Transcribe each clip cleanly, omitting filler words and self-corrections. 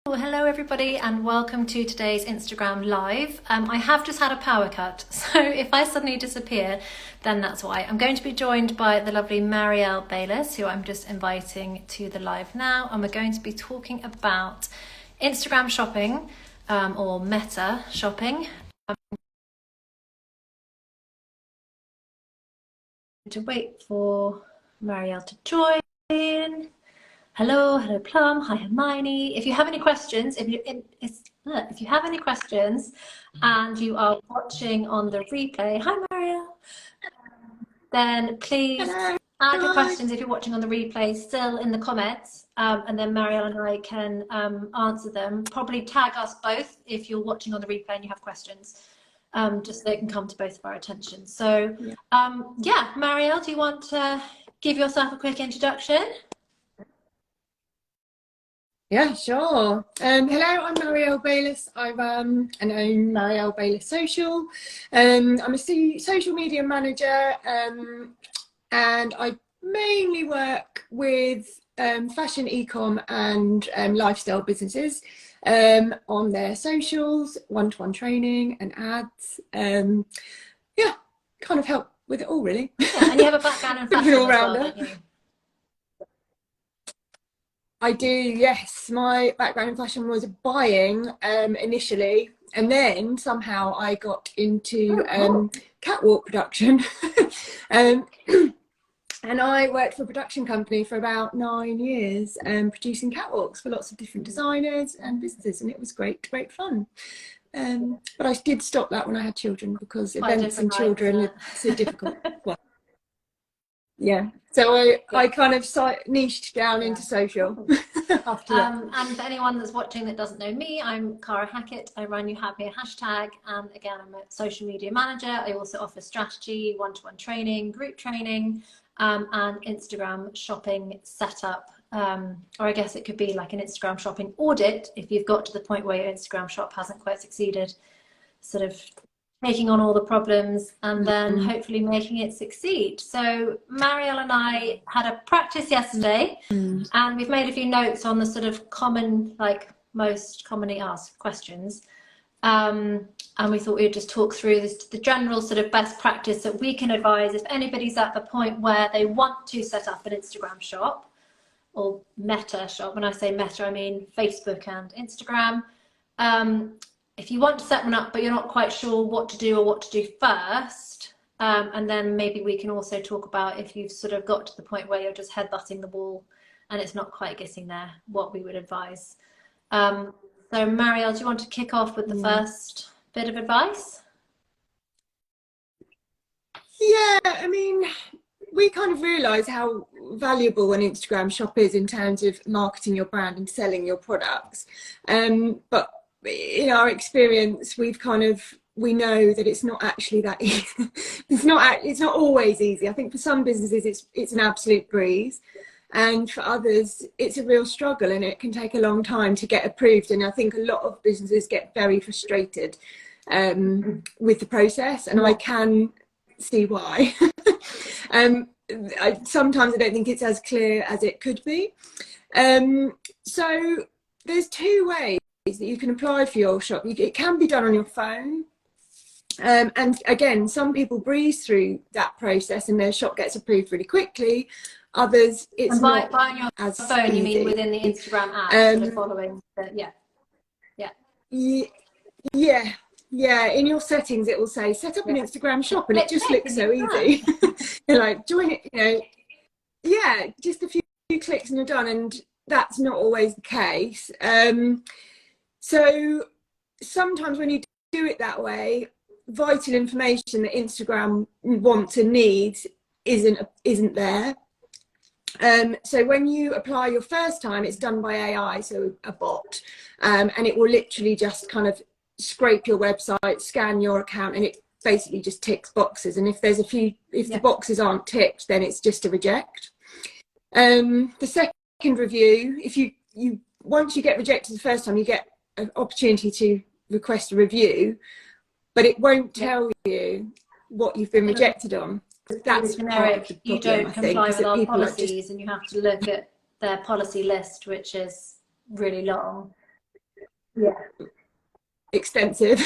Well, hello everybody and welcome to today's Instagram live. I have just had a power cut, so if I suddenly disappear, then that's why. I'm going to be joined by the lovely Marielle Baylis, who I'm just inviting to the live now, and we're going to be talking about Instagram shopping or meta shopping. To wait for Marielle to join. Hello Plum, hi Hermione. If you have any questions, if you have any questions and you are watching on the replay, hi Maria, then please add your questions if you're watching on the replay still in the comments, and then Marielle and I can answer them. Probably tag us both if you're watching on the replay and you have questions, just so they can come to both of our attention. So yeah, Marielle, do you want to give yourself a quick introduction? Yeah, sure. Hello, I'm Marielle Baylis. I run and own Marielle Baylis Social. I'm a social media manager, and I mainly work with fashion, e-com and lifestyle businesses on their socials, one-to-one training and ads. Yeah, kind of help with it all, really. Yeah, and you have a background in fashion as well, don't you? I do, yes. My background in fashion was buying initially, and then somehow I got into catwalk production. And I worked for a production company for about 9 years, producing catwalks for lots of different designers and businesses, and it was great fun. But I did stop that when I had children, because events and children are so difficult. Well, yeah, so I kind of niched down into social. And for anyone that's watching that doesn't know me, I'm Hackett. I run You Have Me a Hashtag, and again, I'm a social media manager. I also offer strategy, one-to-one training, group training, and Instagram shopping setup. Or I guess it could be like an Instagram shopping audit if you've got to the point where your Instagram shop hasn't quite succeeded, sort of taking on all the problems and then hopefully making it succeed. So Marielle and I had a practice yesterday, and we've made a few notes on the sort of common, like most commonly asked questions. And we thought we'd just talk through the general sort of best practice that we can advise if anybody's at the point where they want to set up an Instagram shop or meta shop. When I say meta, I mean Facebook and Instagram. If you want to set one up, but you're not quite sure what to do or what to do first, and then maybe we can also talk about if you've sort of got to the point where you're just headbutting the wall and it's not quite getting there, what we would advise. So Marielle, do you want to kick off with the first bit of advice? Yeah, I mean, we kind of realise how valuable an Instagram shop is in terms of marketing your brand and selling your products. But in our experience, we know that it's not actually that easy. It's not always easy. I think for some businesses it's an absolute breeze, and for others it's a real struggle, and it can take a long time to get approved. And I think a lot of businesses get very frustrated with the process, and I can see why. Sometimes I don't think it's as clear as it could be. So there's two ways that you can apply for your shop. It can be done on your phone, and again, some people breeze through that process and their shop gets approved really quickly. Others, it's not on your as phone easy. You mean within the Instagram app, sort of following yeah, in your settings it will say set up an Instagram shop, and it just looks so easy. You're like, join it, just a few clicks and you're done, and that's not always the case. So sometimes when you do it that way, vital information that Instagram wants and needs isn't there. So when you apply your first time, it's done by AI, so a bot, and it will literally just kind of scrape your website, scan your account, and it basically just ticks boxes. And if the boxes aren't ticked, then it's just a reject. The second review, if you once you get rejected the first time, you get an opportunity to request a review, but it won't tell you what you've been rejected on. That's generic. You don't comply with our policies, and you have to look at their policy list, which is really long. Yeah. extensive.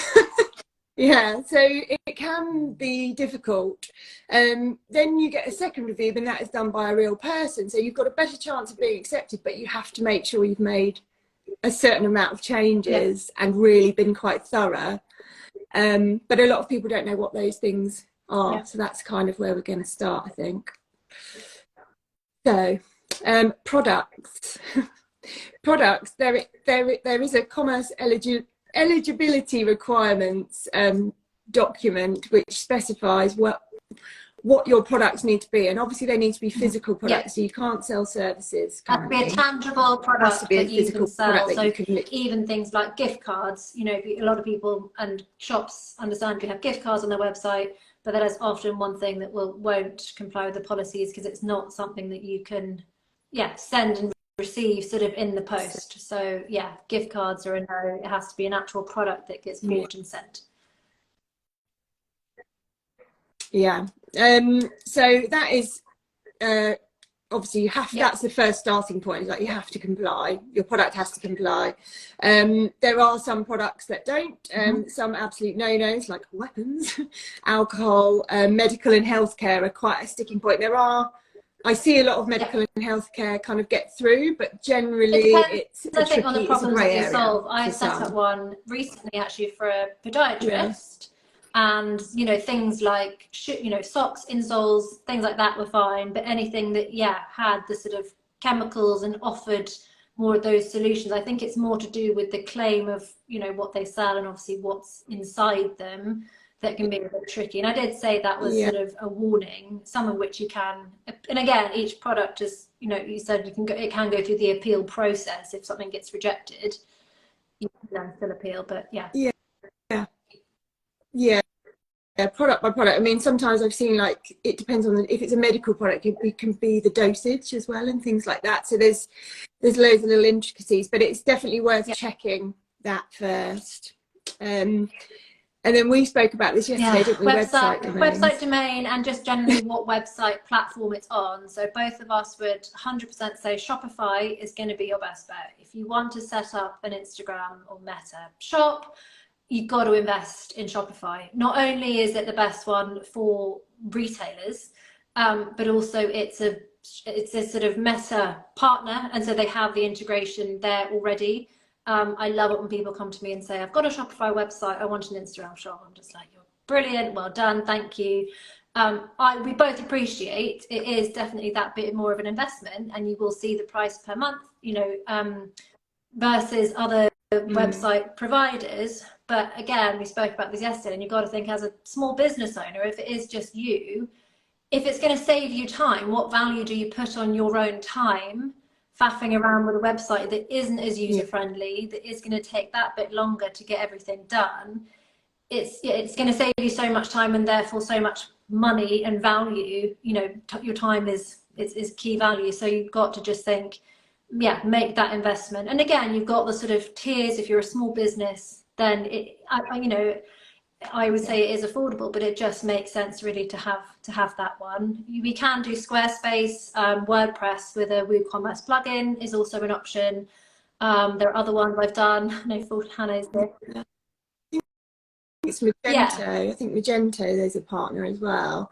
Yeah, so it can be difficult. Then you get a second review, and that is done by a real person. So you've got a better chance of being accepted, but you have to make sure you've made a certain amount of changes and really been quite thorough. But a lot of people don't know what those things are. So that's kind of where we're going to start, I think. So products. Products, there is a commerce eligibility requirements document which specifies what your products need to be, and obviously they need to be physical products, so you can't sell services currently. It has to be a tangible product that you can sell. So even things like gift cards, you know, a lot of people and shops understandably have gift cards on their website, but that is often one thing that won't comply with the policies because it's not something that you can send and receive sort of in the post. So yeah, gift cards are a no. It has to be an actual product that gets bought and sent. Yeah. So that is obviously you have that's the first starting point, is like you have to comply, your product has to comply. There are some products that don't, some absolute no-nos like weapons, alcohol, medical and healthcare are quite a sticking point. I see a lot of medical and healthcare kind of get through, but generally it's I think on the problems that you solve. I set up one recently actually for a podiatrist, and you know, things like socks, insoles, things like that were fine, but anything that had the sort of chemicals and offered more of those solutions, I think it's more to do with the claim of what they sell and obviously what's inside them that can be a bit tricky. And I did say that was sort of a warning, some of which you can, and again, each product is, you said it can go through the appeal process. If something gets rejected, you can then still appeal, but product by product. I mean, sometimes I've seen, like, it depends on if it's a medical product, it can be the dosage as well and things like that. So there's loads of little intricacies, but it's definitely worth checking that first. And then we spoke about this yesterday, didn't we? Website domain, and just generally what website platform it's on. So both of us would 100% say Shopify is going to be your best bet. If you want to set up an Instagram or Meta shop, you've got to invest in Shopify. Not only is it the best one for retailers, but also it's a sort of Meta partner, and so they have the integration there already. I love it when people come to me and say, I've got a Shopify website, I want an Instagram shop. I'm just like, you're brilliant, well done, thank you. We both appreciate it is definitely that bit more of an investment, and you will see the price per month, versus other website providers. But again, we spoke about this yesterday, and you've got to think, as a small business owner, if it is just you, if it's going to save you time, what value do you put on your own time faffing around with a website that isn't as user-friendly, that is going to take that bit longer to get everything done? It's going to save you so much time and therefore so much money and value. Your time is key value. So you've got to just think, make that investment. And again, you've got the sort of tiers. If you're a small business, then I would say it is affordable, but it just makes sense really to have that one. We can do Squarespace, WordPress with a WooCommerce plugin is also an option. There are other ones I've done. No fault, Hannah's there. It's Magento. I think Magento, there's a partner as well.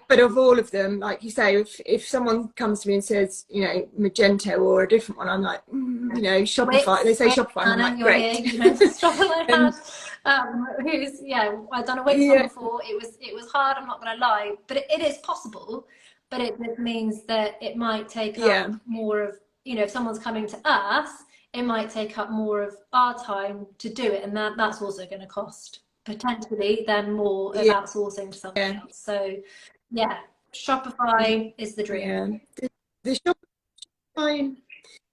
But of all of them, like you say, if someone comes to me and says, Magento or a different one, I'm like, Shopify. They say Shopify, and I'm like, great. I've done a Wix one before. It was hard, I'm not going to lie, but it is possible. But it just means that it might take up more of, if someone's coming to us, it might take up more of our time to do it, and that's also going to cost potentially then more of outsourcing to someone else. So Shopify is the dream. The Shopify,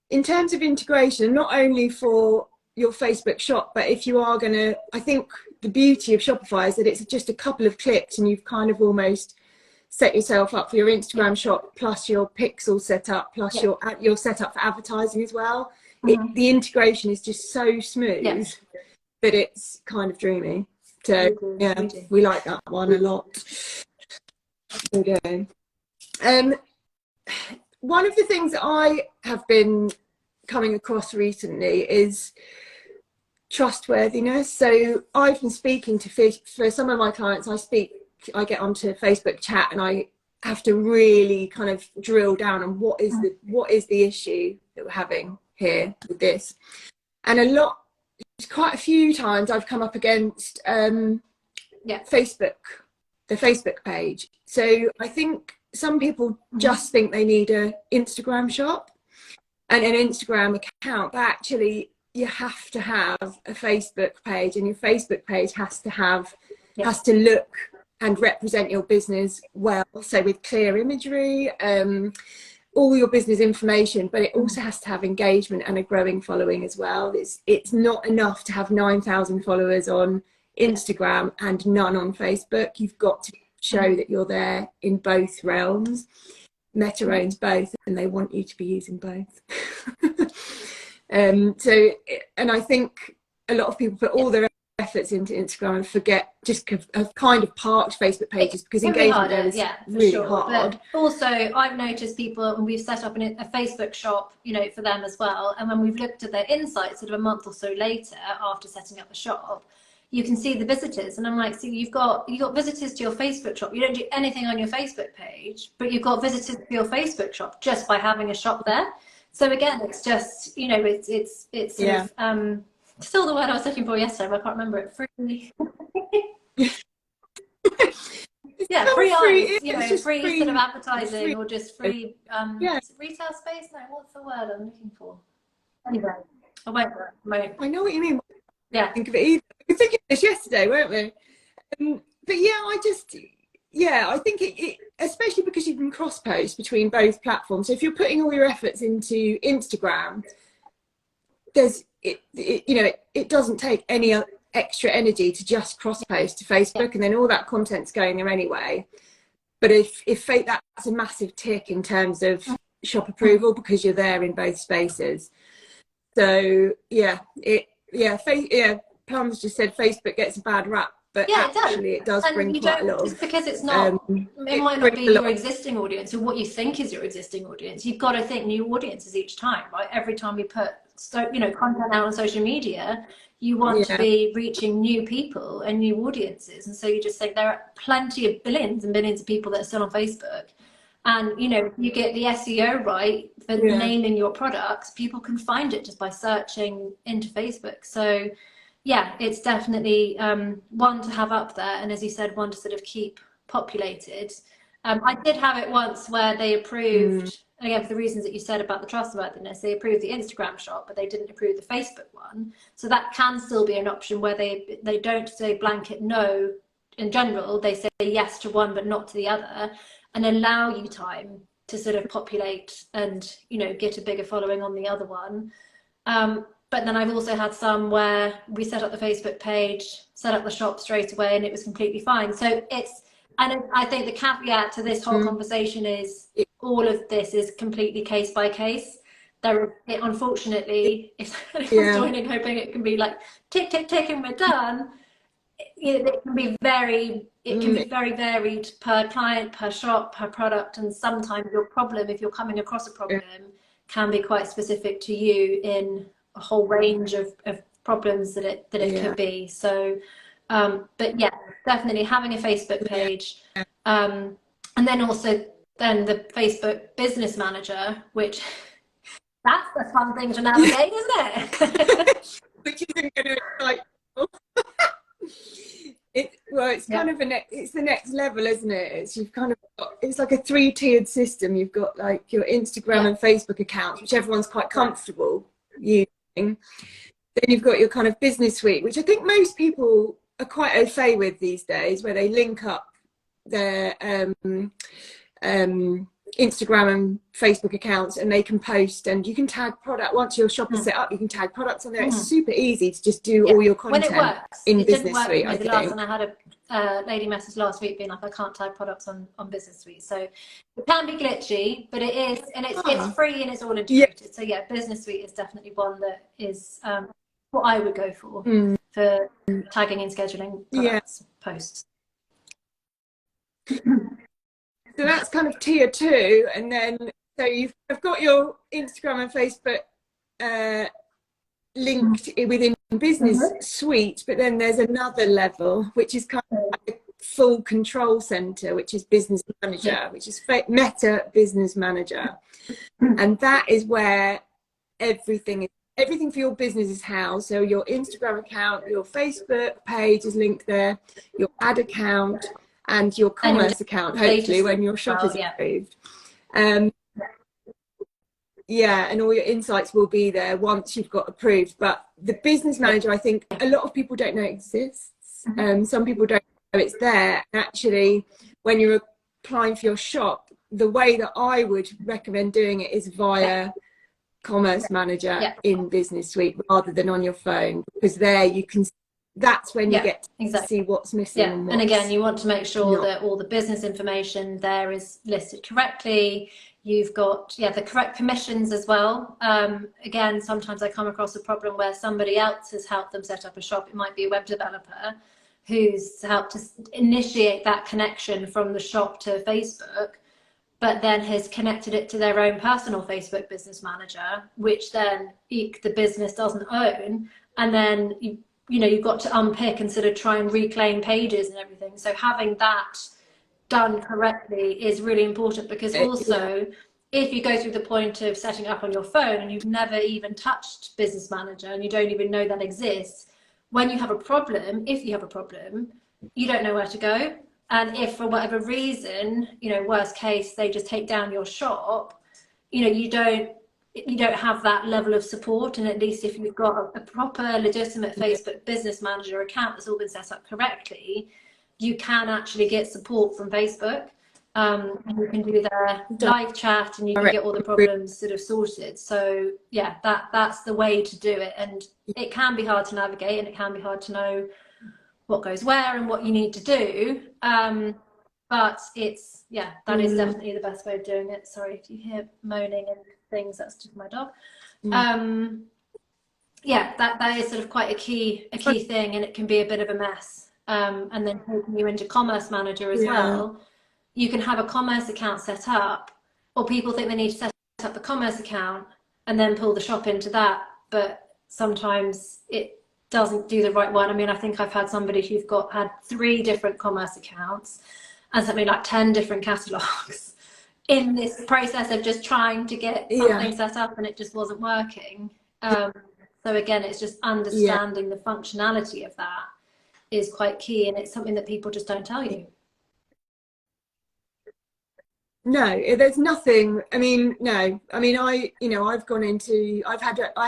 in terms of integration, not only for your Facebook shop, but if you are going to, I think the beauty of Shopify is that it's just a couple of clicks and you've kind of almost set yourself up for your Instagram shop, plus your pixel setup, plus your setup for advertising as well. The integration is just so smooth that it's kind of dreamy. So we like that one a lot. Okay. One of the things that I have been coming across recently is trustworthiness. So I've been speaking to for some of my clients, I get onto Facebook chat and I have to really kind of drill down on what is the issue that we're having here with this. And quite a few times I've come up against Facebook, the Facebook page. So I think some people just think they need a Instagram shop and an Instagram account, but actually you have to have a Facebook page, and your Facebook page has to look and represent your business well. So with clear imagery, all your business information, but it also has to have engagement and a growing following as well. It's not enough to have 9,000 followers on Instagram and none on Facebook. You've got to show that you're there in both realms. Meta owns both and they want you to be using both. And I think a lot of people put all their efforts into Instagram and have kind of parked Facebook pages because engagement there is really hard. But also, I've noticed people, and we've set up a Facebook shop, for them as well. And when we've looked at their insights sort of a month or so later after setting up the shop, you can see the visitors, and I'm like, so you've got visitors to your Facebook shop. You don't do anything on your Facebook page, but you've got visitors to your Facebook shop just by having a shop there. So again, it's just, it's sort of, still the word I was looking for yesterday, but I can't remember it. Free. Free eyes, free sort of advertising, or just free retail space. No, what's the word I'm looking for? Anyway, I won't. I know what you mean. Yeah. Think of it either. We were thinking this yesterday, weren't we? But I think it especially because you can cross post between both platforms. So if you're putting all your efforts into Instagram, it doesn't take any extra energy to just cross post to Facebook, and then all that content's going there anyway. But if that's a massive tick in terms of shop approval because you're there in both spaces. So Plum's just said Facebook gets a bad rap, but actually it does bring quite a lot of, just because it's not, it might not be your existing audience or what you think is your existing audience. You've got to think new audiences each time, right? Every time you put content out on social media, you want to be reaching new people and new audiences, and so you just think there are plenty of billions and billions of people that are still on Facebook. And you get the SEO right for naming your products, people can find it just by searching into Facebook. So it's definitely one to have up there, and as you said, one to sort of keep populated. I did have it once where they approved, again for the reasons that you said about the trustworthiness, they approved the Instagram shop, but they didn't approve the Facebook one. So that can still be an option where they don't say blanket no in general, they say yes to one but not to the other, and allow you time to sort of populate and get a bigger following on the other one. But then I've also had some where we set up the Facebook page, set up the shop straight away, and it was completely fine. So and I think the caveat to this whole conversation is all of this is completely case by case. Unfortunately, if anyone's joining hoping it can be like tick, tick, tick and we're done, it can be very varied per client, per shop, per product, and sometimes your problem, if you're coming across a problem, can be quite specific to you in a whole range of problems that it could be. So but definitely having a Facebook page, and then also the Facebook Business Manager, which that's the fun thing to navigate, isn't it? Which isn't going to excite people. It's kind of it's the next level, isn't it? It's like a 3-tiered system. You've got like your Instagram and Facebook accounts, which everyone's quite comfortable using. Then you've got your kind of business suite, which I think most people are quite au fait with these days, where they link up their Instagram and Facebook accounts, and they can post, and you can tag product. Once your shop is set up, you can tag products on there. It's super easy to just do all your content when it works. in it Business Suite. I think. And I had a lady message last week being like, I can't tag products on Business Suite. So it can be glitchy, but it is, and it's free and it's all integrated. So Business Suite is definitely one that is what I would go for tagging and scheduling products posts. So that's kind of tier 2, and then so you've got your Instagram and Facebook linked within Business Suite, but then there's another level which is kind of like a full control center, which is Business Manager, which is Meta Business Manager, and that is where everything for your business is housed. So your Instagram account, your Facebook page is linked there, your ad account, and your commerce account, hopefully when your shop is approved. Yeah, and all your insights will be there once you've got approved. But the Business Manager, I think a lot of people don't know exists. Some people don't know it's there. And actually, when you're applying for your shop, the way that I would recommend doing it is via Commerce Manager in Business Suite rather than on your phone, because there you can, that's when you get to see what's missing. And again, you want to make sure that all the business information there is listed correctly. You've got the correct permissions as well. Again, sometimes I come across a problem where somebody else has helped them set up a shop. It might be a web developer who's helped to initiate that connection from the shop to Facebook, but then has connected it to their own personal Facebook Business Manager, which then the business doesn't own. And then you've got to unpick and sort of try and reclaim pages and everything. So having that done correctly is really important, because also if you go through the point of setting up on your phone and you've never even touched Business Manager and you don't even know that exists, when you have a problem, if you have a problem, you don't know where to go. And if for whatever reason, worst case, they just take down your shop, you don't have that level of support. And at least if you've got a proper legitimate Facebook Business Manager account that's all been set up correctly, you can actually get support from Facebook. And you can do their live chat and you can get all the problems sort of sorted. So yeah, that's the way to do it. And it can be hard to navigate and it can be hard to know what goes where and what you need to do. But it's, that is definitely the best way of doing it. Sorry if you hear moaning and things, that's just my dog. That is sort of quite a key thing, and it can be a bit of a mess. And then taking you into Commerce Manager as well, you can have a commerce account set up, or people think they need to set up the commerce account and then pull the shop into that, but sometimes it doesn't do the right one. I mean, I think I've had somebody who's had 3 different commerce accounts and something like 10 different catalogs in this process of just trying to get something set up, and it just wasn't working. So again, it's just understanding the functionality of that is quite key, and it's something that people just don't tell you. No, there's nothing. I mean, no. I mean, I've gone into. I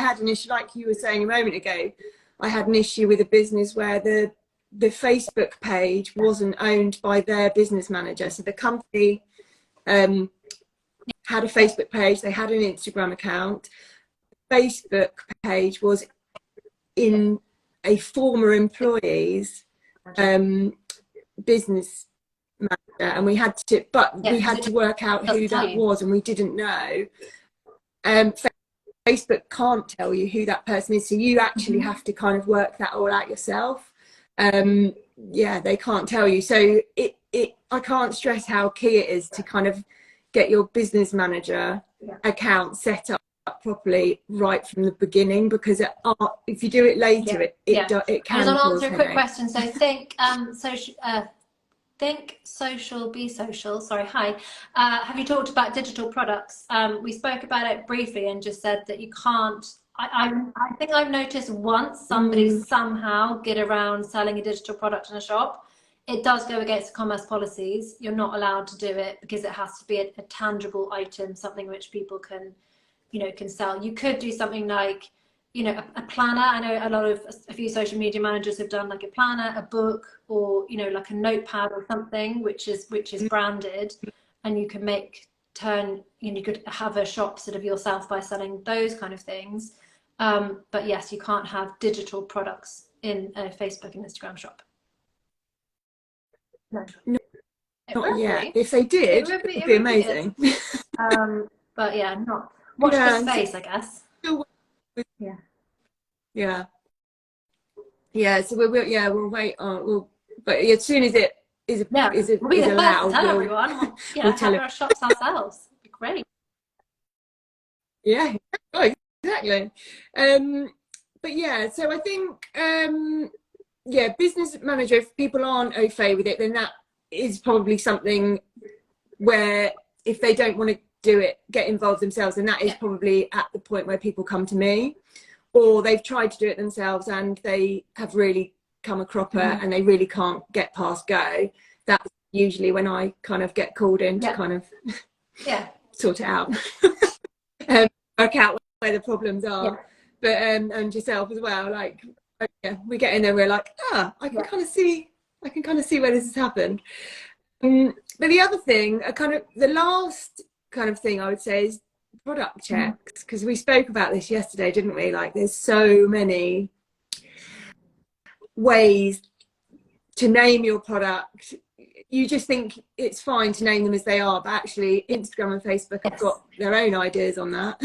had an issue, like you were saying a moment ago. I had an issue with a business where the Facebook page wasn't owned by their business manager. So the company had a Facebook page. They had an Instagram account. Facebook page was in a former employee's business manager, and we had to work out who that was, and we didn't know. Facebook can't tell you who that person is, so you actually have to kind of work that all out yourself. They can't tell you. So I can't stress how key it is to kind of get your business manager account set up properly right from the beginning, because if you do it later, it can. I was on answer a quick question. So think social, be social. Sorry, hi. Have you talked about digital products? We spoke about it briefly and just said that you can't. I think I've noticed once somebody somehow get around selling a digital product in a shop. It does go against the commerce policies. You're not allowed to do it because it has to be a tangible item, something which people can sell. You could do something like, a planner. I know a few social media managers have done like a planner, a book, or, like a notepad or something, which is branded, and you can you could have a shop sort of yourself by selling those kind of things. But yes, you can't have digital products in a Facebook and Instagram shop. No. Not yet. If they did, it would be amazing. But yeah, not. Watch this space, I guess. So we'll wait on. But as soon as it is allowed, tell everyone. We'll tell our shops ourselves. It'd be great. Yeah. Oh, exactly. but yeah, so I think yeah, business manager, if people aren't au fait with it, then that is probably something where if they don't want to do it, get involved themselves, and that is probably at the point where people come to me, or they've tried to do it themselves and they have really come a cropper and they really can't get past go. That's usually when I kind of get called in to kind of sort it out. Work out where the problems are. But and yourself as well, like we get in there, we're like, I can kind of see where this has happened. But the other thing, the last kind of thing I would say is product checks, because we spoke about this yesterday, didn't we? Like, there's so many ways to name your product. You just think it's fine to name them as they are, but actually Instagram and Facebook have got their own ideas on that.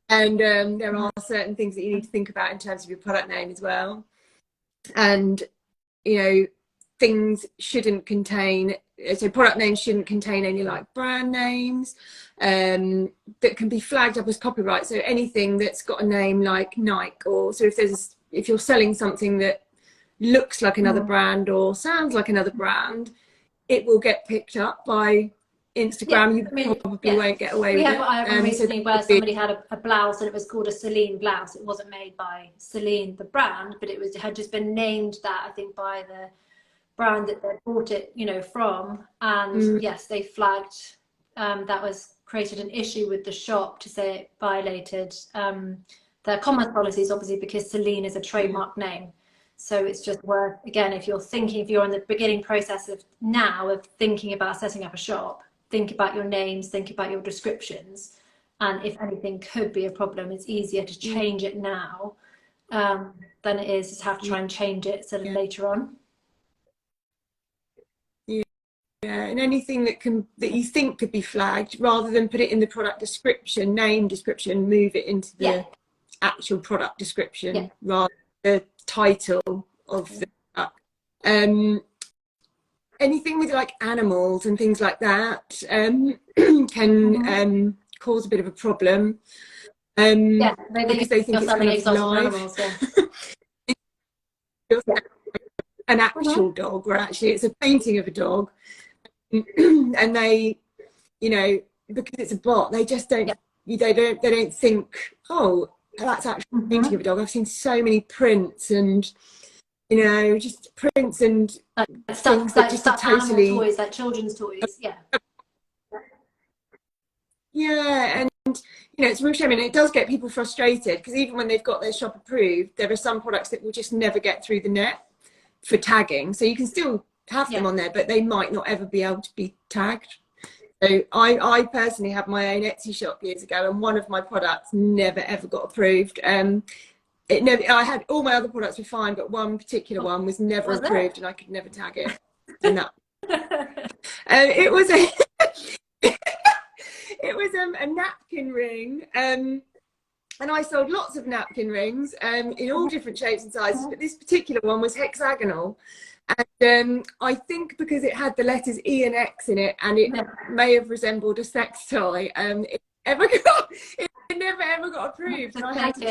And there are certain things that you need to think about in terms of your product name as well. And, you know, things shouldn't contain, so product names shouldn't contain any like brand names that can be flagged up as copyright. So anything that's got a name like Nike, or so if you're selling something that looks like another brand or sounds like another brand, it will get picked up by Instagram. You probably won't get away with it. I had recently where somebody had a blouse and it was called a Celine blouse. It wasn't made by Celine the brand, but it had just been named that, I think, by the brand that they bought it, you know, from. And yes, they flagged that was created an issue with the shop to say it violated their commerce policies, obviously, because Celine is a trademark name. So it's just worth, again, if you're in the beginning process of thinking about setting up a shop, think about your names, think about your descriptions, and if anything could be a problem, it's easier to change it now than it is to have to try and change it sort of later on. Yeah, and anything that you think could be flagged, rather than put it in the product description, name description, move it into the actual product description rather than the title of the product. Anything with like animals and things like that can cause a bit of a problem. Because they think it's kind of live. Animals, an actual dog, where actually it's a painting of a dog. And they, you know, because it's a bot, they just don't they don't think, oh, that's actually a painting of a dog. I've seen so many prints and, you know, just prints and things that just totally animal toys, like children's toys. And you know, it's a real shame, and it does get people frustrated, because even when they've got their shop approved, there are some products that will just never get through the net for tagging. So you can still have them on there, but they might not ever be able to be tagged. So I personally had my own Etsy shop years ago, and one of my products never ever got approved. I had all my other products were fine, but one particular one was never approved, and I could never tag it. And that it was a napkin ring, and I sold lots of napkin rings in all different shapes and sizes, but this particular one was hexagonal. And I think because it had the letters E and X in it, and it may have resembled a sex toy, it never ever got approved, and I had to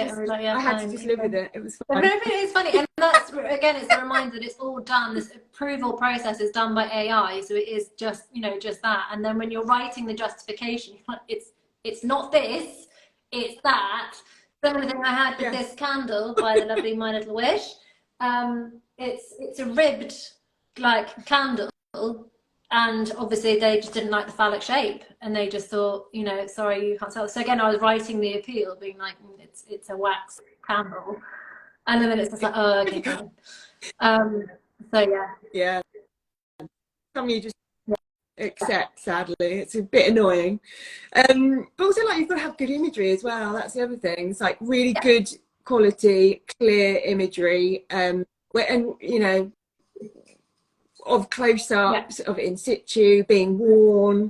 just live with it. It was fine. But it's funny, and that's again, it's a reminder that it's all done. This approval process is done by AI, so it is just, you know, just that. And then when you're writing the justification, it's not this, it's that. Similar thing I had with this candle by the lovely My Little Wish. It's a ribbed like candle, and obviously they just didn't like the phallic shape, and they just thought, you know, sorry, you can't sell it. So again, I was writing the appeal, being like, it's a wax candle, and then it's just like, oh, okay, fine. So yeah, some you just accept, sadly. It's a bit annoying, but also, like, you've got to have good imagery as well. That's the other thing. It's like really good quality, clear imagery, and you know, of close-ups of in situ being worn,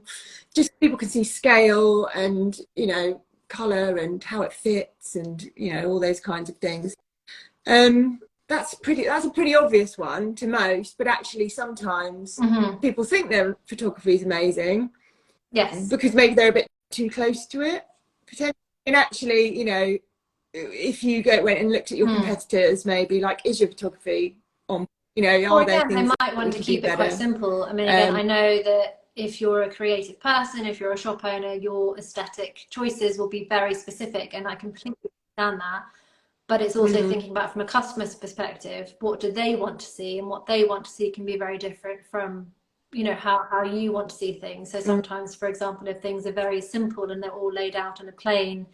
just people can see scale and, you know, color and how it fits, and, you know, all those kinds of things. That's a pretty obvious one to most, but actually sometimes people think their photography is amazing, because maybe they're a bit too close to it potentially, and actually, you know, if you went and looked at your competitors, maybe like, is your photography on, you know, Or are there again, they things might that want we to could keep do it quite better? simple. I mean, again, I know that if you're a creative person, if you're a shop owner, your aesthetic choices will be very specific, and I completely understand that. But it's also thinking about from a customer's perspective, what do they want to see, and what they want to see can be very different from, you know, how you want to see things. So sometimes, for example, if things are very simple and they're all laid out in a plain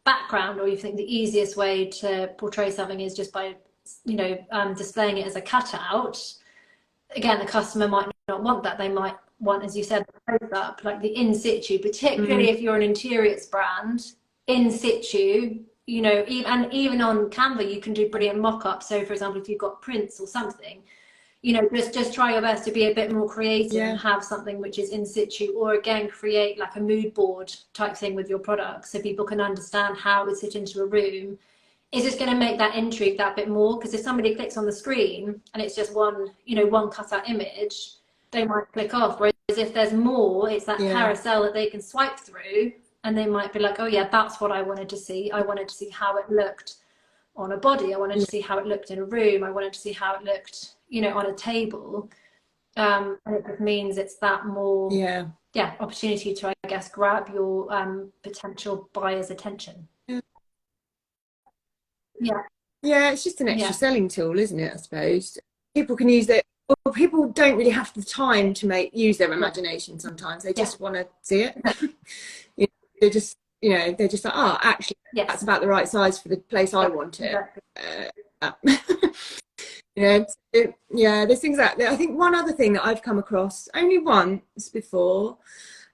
background, or you think the easiest way to portray something is just by, you know, displaying it as a cutout, again, the customer might not want that. They might want, as you said, the close up, like the in situ, particularly if you're an interiors brand, in situ, you know, even on Canva, you can do brilliant mock-ups. So for example, if you've got prints or something, you know, just try your best to be a bit more creative and have something which is in situ, or again, create like a mood board type thing with your products so people can understand how it would sit into a room. Is just going to make that intrigue that bit more, because if somebody clicks on the screen and it's just one, you know, one cut out image, they might click off. Whereas if there's more, it's that carousel that they can swipe through, and they might be like, oh yeah, that's what I wanted to see. I wanted to see how it looked on a body. I wanted to see how it looked in a room. I wanted to see how it looked, you know, on a table. And it just means it's that more opportunity to, I guess, grab your potential buyer's attention. Yeah, it's just an extra selling tool, isn't it? I suppose people can use it. Well, people don't really have the time to use their imagination. Sometimes they just want to see it. You know, they're just, you know, they're just like, oh, actually, that's about the right size for the place I want it. You know, there's things like that. I think one other thing that I've come across only once before,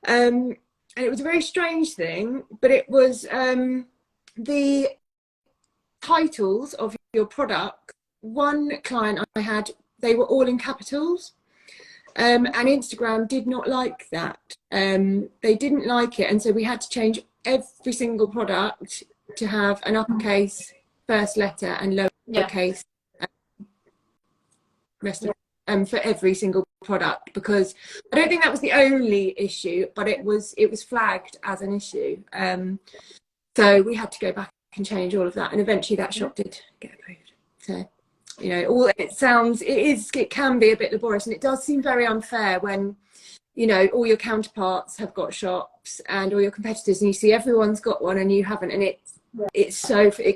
and it was a very strange thing, but it was the titles of your product. One client I had, they were all in capitals, and Instagram did not like that. They didn't like it, and so we had to change every single product to have an uppercase first letter and lowercase rest of for every single product, because I don't think that was the only issue, but it was flagged as an issue. So we had to go back and change all of that, and eventually that shop did get approved. So, you know, it can be a bit laborious, and it does seem very unfair when, you know, all your counterparts have got shops and all your competitors, and you see everyone's got one and you haven't, and it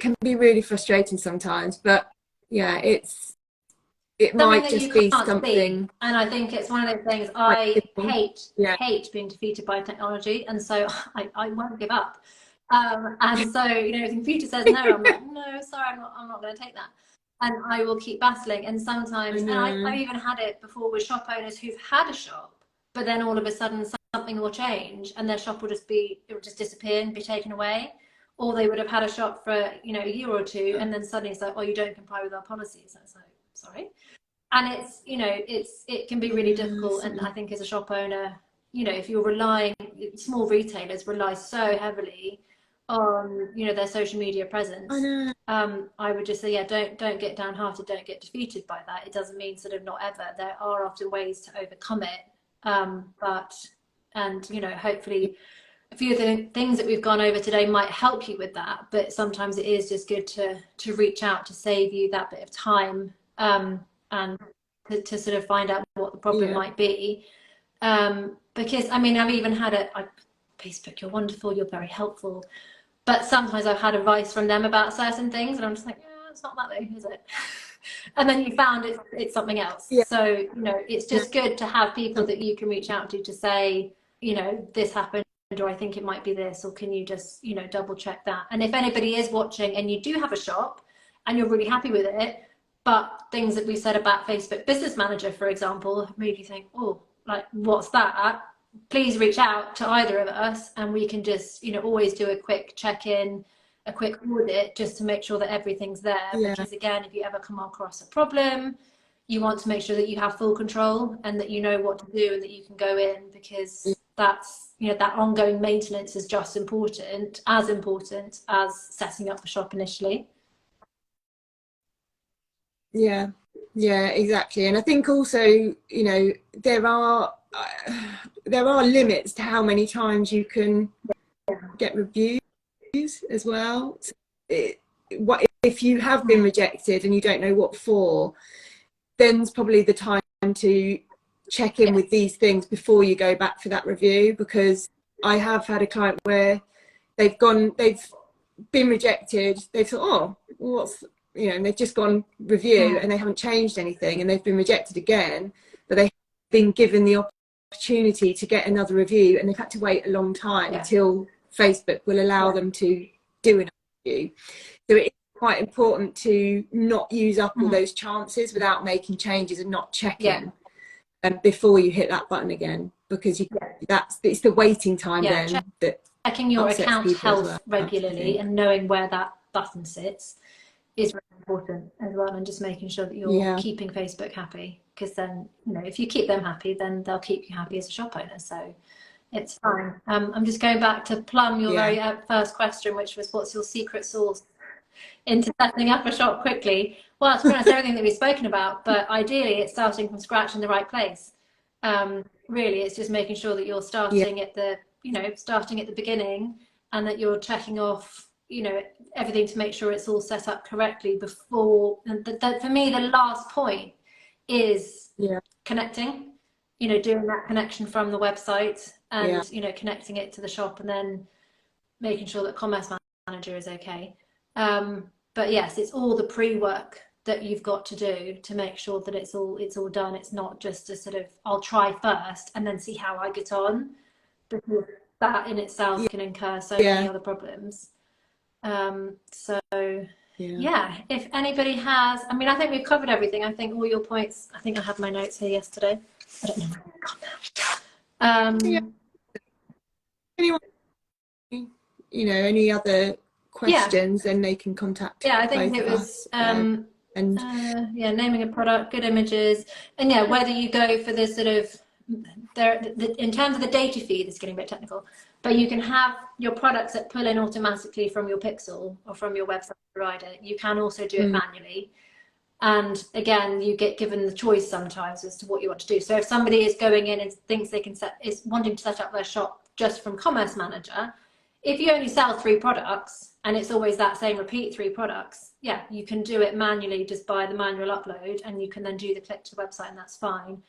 can be really frustrating sometimes. But yeah, it might just be something. And I think it's one of those things. I hate being defeated by technology, and so I won't give up. And so, you know, if the computer says no, I'm like, no, sorry, I'm not going to take that. And I will keep battling. And sometimes, and I've even had it before with shop owners who've had a shop, but then all of a sudden something will change and their shop will just disappear and be taken away. Or they would have had a shop for, you know, a year or two, and then suddenly it's like, oh, you don't comply with our policies. And it's like, sorry. And it's, you know, it can be really difficult. And I think as a shop owner, you know, if you're small retailers rely so heavily on, you know, their social media presence. I would just say, don't get downhearted, don't get defeated by that. It doesn't mean sort of not ever. There are often ways to overcome it. And you know, hopefully a few of the things that we've gone over today might help you with that. But sometimes it is just good to reach out to save you that bit of time, and to sort of find out what the problem might be. Because I mean, I've even had Facebook, you're wonderful, you're very helpful. But sometimes I've had advice from them about certain things, and I'm just like, yeah, it's not that though, is it? And then you found it's something else. So, you know, it's just good to have people that you can reach out to say, you know, this happened, or I think it might be this, or can you just, you know, double check that. And if anybody is watching and you do have a shop and you're really happy with it, but things that we said about Facebook Business Manager, for example, made you think, oh, like, what's that? Please reach out to either of us, and we can just, you know, always do a quick check-in, a quick audit, just to make sure that everything's there. Because again, if you ever come across a problem, you want to make sure that you have full control and that you know what to do and that you can go in, because that's, you know, that ongoing maintenance is just as important as setting up the shop initially. Yeah, exactly. And I think also, you know, there are limits to how many times you can get reviews as well. what if you have been rejected and you don't know what for, then's probably the time to check in with these things before you go back for that review. Because I have had a client where they've been rejected, they've thought, oh, what's, you know, and they've just gone review and they haven't changed anything, and they've been rejected again, but they've been given the opportunity to get another review, and they've had to wait a long time till Facebook will allow them to do another review. So it's quite important to not use up all those chances without making changes and not checking before you hit that button again, because it's the waiting time then that checking your account health regularly and knowing where that button sits is really important as well, and just making sure that you're keeping Facebook happy, because then, you know, if you keep them happy, then they'll keep you happy as a shop owner. So it's fine. I'm just going back to Plum, your very first question, which was, what's your secret sauce into setting up a shop quickly? Well, to be honest, everything that we've spoken about, but ideally it's starting from scratch in the right place. Really, it's just making sure that you're starting at the, you know, starting at the beginning, and that you're checking off, you know, everything to make sure it's all set up correctly before. And for me, the last point is connecting, you know, doing that connection from the website and, you know, connecting it to the shop, and then making sure that Commerce Manager is okay. But yes, it's all the pre-work that you've got to do to make sure that it's all done. It's not just a sort of, I'll try first and then see how I get on, because that in itself can incur so many other problems. So if anybody has, I mean, I think we've covered everything. I think all your points, I think I had my notes here yesterday. I don't know where I've gone now. Anyone, you know, any other questions, then they can contact. I think it was naming a product, good images, and whether you go for this sort of in terms of the data feed, it's getting a bit technical, but you can have your products that pull in automatically from your Pixel or from your website provider. You can also do it manually, and again, you get given the choice sometimes as to what you want to do. So if somebody is going in and thinks they can is wanting to set up their shop just from Commerce Manager, if you only sell 3 products and it's always that same repeat 3 products, you can do it manually just by the manual upload, and you can then do the click to the website, and that's fine.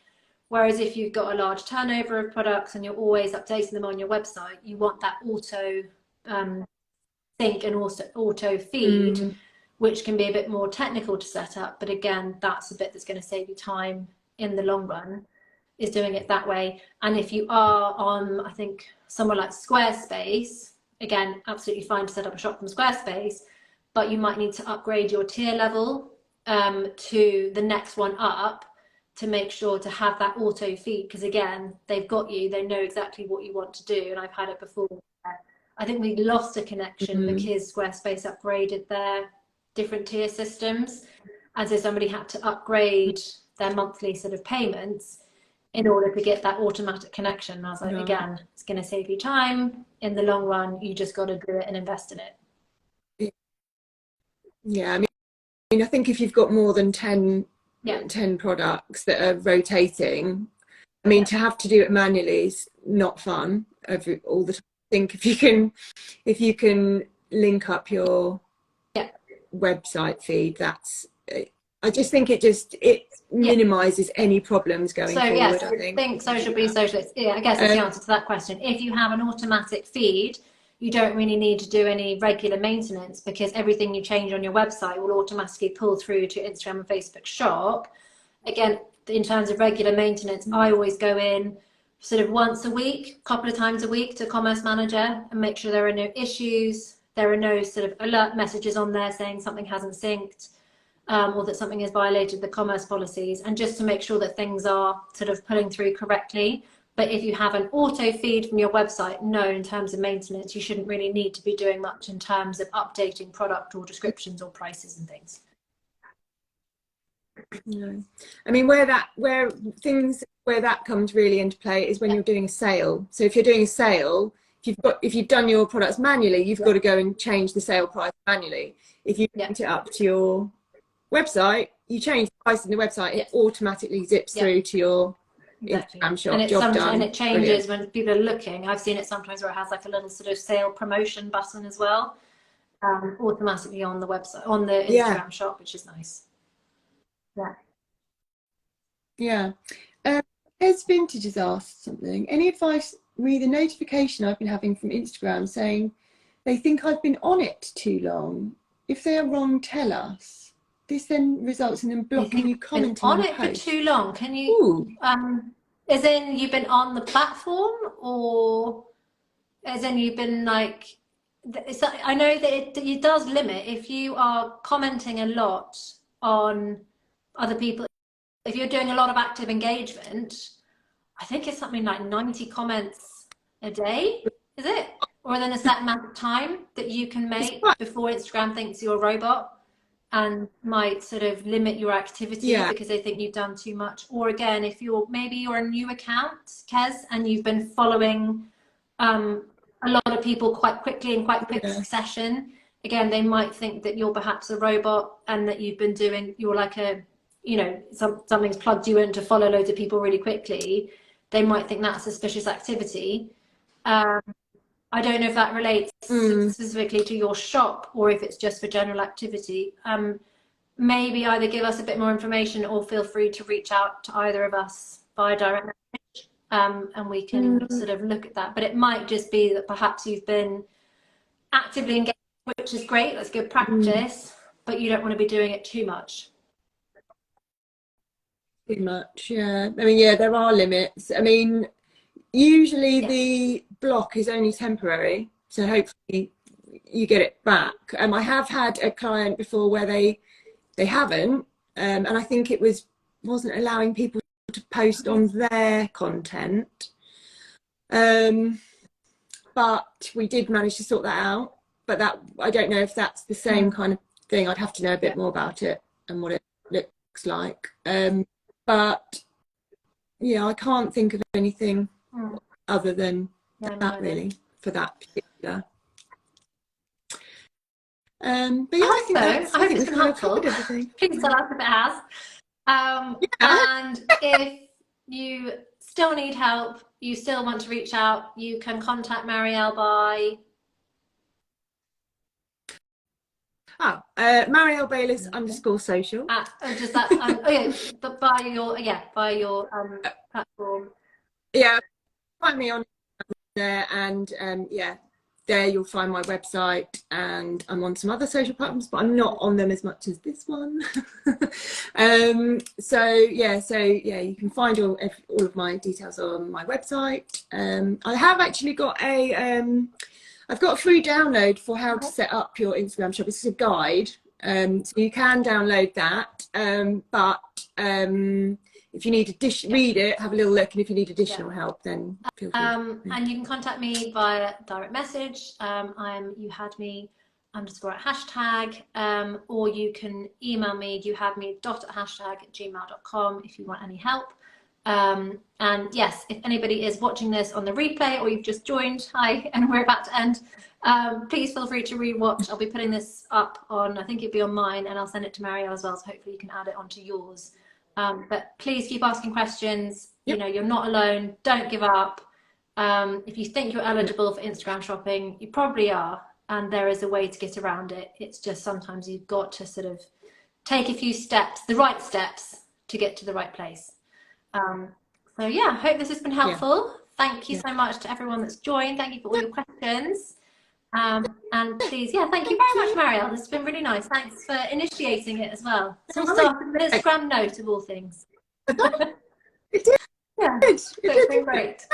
Whereas if you've got a large turnover of products and you're always updating them on your website, you want that auto sync and also auto feed, which can be a bit more technical to set up. But again, that's a bit that's going to save you time in the long run, is doing it that way. And if you are on, I think, somewhere like Squarespace, again, absolutely fine to set up a shop from Squarespace, but you might need to upgrade your tier level to the next one up to make sure to have that auto feed, because again, they've got you, they know exactly what you want to do. And I've had it before. I think we lost a connection because Squarespace upgraded their different tier systems, and so somebody had to upgrade their monthly sort of payments in order to get that automatic connection. And I was like, again, it's going to save you time in the long run. You just got to do it and invest in it. Yeah, I mean, I think if you've got more than 10 products that are rotating, I mean, to have to do it manually is not fun all the time. I think if you can link up your website feed, that's, I just think it minimises any problems going forward. I think social be socialist. I guess that's the answer to that question. If you have an automatic feed, you don't really need to do any regular maintenance, because everything you change on your website will automatically pull through to Instagram and Facebook shop. Again, in terms of regular maintenance, I always go in sort of once a week, a couple of times a week to Commerce Manager and make sure there are no issues. There are no sort of alert messages on there saying something hasn't synced, or that something has violated the commerce policies, and just to make sure that things are sort of pulling through correctly. But if you have an auto feed from your website, no, in terms of maintenance, you shouldn't really need to be doing much in terms of updating product or descriptions or prices and things. No, I mean, where that comes really into play is when you're doing a sale. So if you're doing a sale, if you've done your products manually, you've got to go and change the sale price manually. If you link it up to your website, you change the price in the website, it automatically zips through to your Instagram shop. And and it changes when people are looking. I've seen it sometimes where it has like a little sort of sale promotion button as well. automatically on the website, on the Instagram Yeah. shop, which is nice. Yeah. Yeah. As Vintage has asked something, any advice re the notification I've been having from Instagram saying they think I've been on it too long? If they are wrong, tell us. This then results in them blocking you commenting on on it posts. for too long. Can you, Ooh. as in you've been on the platform, or as in you've been like, I know that it does limit if you are commenting a lot on other people. If you're doing a lot of active engagement, I think it's something like 90 comments a day, is it? Or then a set amount of time that you can make before Instagram thinks you're a robot and might sort of limit your activity because they think you've done too much. Or again, if maybe you're a new account, Kez, and you've been following a lot of people quite quickly in quite quick succession, again, they might think that you're perhaps a robot and that you're like a, you know, something's plugged you in to follow loads of people really quickly. They might think that's suspicious activity. I don't know if that relates specifically to your shop or if it's just for general activity. Maybe either give us a bit more information or feel free to reach out to either of us via direct message, and we can sort of look at that. But it might just be that perhaps you've been actively engaged, which is great, that's good practice, but you don't want to be doing it too much. Too much, yeah. I mean, yeah, there are limits. I mean, usually the block is only temporary, so hopefully you get it back. I have had a client before where they haven't, and I think it wasn't allowing people to post on their content. But we did manage to sort that out. But that, I don't know if that's the same kind of thing. I'd have to know a bit more about it and what it looks like. But yeah, I can't think of anything other than that really for that particular. But yeah, I hope it's been helpful. Please tell us if it has. And if you still need help, you still want to reach out, you can contact Marielle by Marielle Baylis _social. Just that. But by your platform. Yeah, find me on there, and yeah, there you'll find my website, and I'm on some other social platforms, but I'm not on them as much as this one. So yeah, you can find all of my details on my website. I have actually got I've got a free download for how to set up your Instagram shop. It's a guide, so you can download that. But if you need read it, have a little look, and if you need additional help, then feel free. And you can contact me via direct message. I'm youhadme _hashtag, or you can email me youhadme.hashtag@gmail.com if you want any help. And yes, if anybody is watching this on the replay or you've just joined, hi, and we're about to end, please feel free to rewatch. I'll be putting this up on, I think it'll be on mine, and I'll send it to Marielle as well, so hopefully you can add it onto yours. But please keep asking questions. You know, you're not alone. Don't give up. If you think you're eligible for Instagram shopping, you probably are, and there is a way to get around it. It's just sometimes you've got to sort of take a few steps, the right steps, to get to the right place. So yeah, I hope this has been helpful. Thank you so much to everyone that's joined. Thank you for all your questions. And please, thank you very much, Marielle. This has been really nice. Thanks for initiating it as well. So we'll start with an Instagram note of all things. It did. Yeah, it's been great.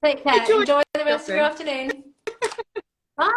Take care. Enjoy the rest of your afternoon. Bye.